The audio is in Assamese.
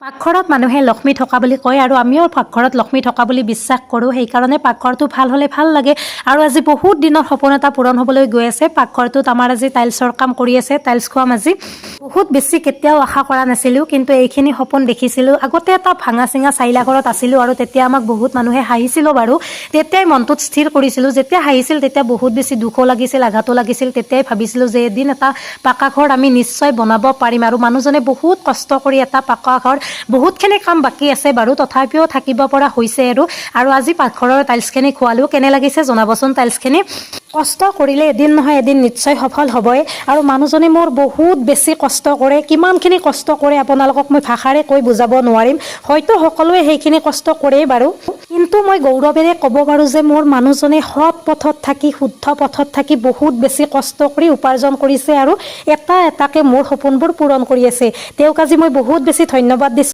পাকঘৰত মানুহে লক্ষ্মী থকা বুলি কয় আৰু আমিও পাকঘৰত লক্ষ্মী থকা বুলি বিশ্বাস কৰোঁ। সেইকাৰণে পাকঘৰটো ভাল হ'লে ভাল লাগে। আৰু আজি বহুত দিনৰ সপোন এটা পূৰণ হ'বলৈ গৈ আছে। পাকঘৰটোত আমাৰ আজি টাইলছৰ কাম কৰি আছে, টাইলছ খোৱাম আজি। বহুত বেছি কেতিয়াও আশা কৰা নাছিলোঁ, কিন্তু এইখিনি সপোন দেখিছিলোঁ। আগতে এটা ভাঙা চিঙা চাইলা ঘৰত আছিলোঁ আৰু তেতিয়া আমাক বহুত মানুহে হাঁহিছিলোঁ বাৰু। তেতিয়াই মনটোত স্থিৰ কৰিছিলোঁ, যেতিয়া হাঁহিছিল তেতিয়া বহুত বেছি দুখো লাগিছিল, আঘাতো লাগিছিল। তেতিয়াই ভাবিছিলোঁ যে এদিন এটা পাকা ঘৰ আমি নিশ্চয় বনাব পাৰিম। আৰু মানুহজনে বহুত কষ্ট কৰি এটা পাকা ঘৰ, বহুতখিনি কাম বাকী আছে বাৰু, তথাপিও থাকিব পৰা হৈছে আৰু আজি পাকঘৰৰ টাইলছখিনি খোৱালোঁ। কেনে লাগিছে জনাবচোন টাইলছখিনি। কষ্ট কৰিলে এদিন নহয় এদিন নিশ্চয় সফল হ'বই। আৰু মানুহজনে মোৰ বহুত বেছি কষ্ট কৰে। কিমানখিনি কষ্ট কৰে আপোনালোকক মই ভাষাৰে কৈ বুজাব নোৱাৰিম। হয়তো সকলোৱে সেইখিনি কষ্ট কৰেই বাৰু, কিন্তু মই গৌৰৱেৰে ক'ব পাৰোঁ যে মোৰ মানুহজনে সৎ পথত থাকি, শুদ্ধ পথত থাকি বহুত বেছি কষ্ট কৰি উপাৰ্জন কৰিছে আৰু এটা এটাকৈ মোৰ সপোনবোৰ পূৰণ কৰি আছে। তেওঁক আজি মই বহুত বেছি ধন্যবাদ দিছোঁ।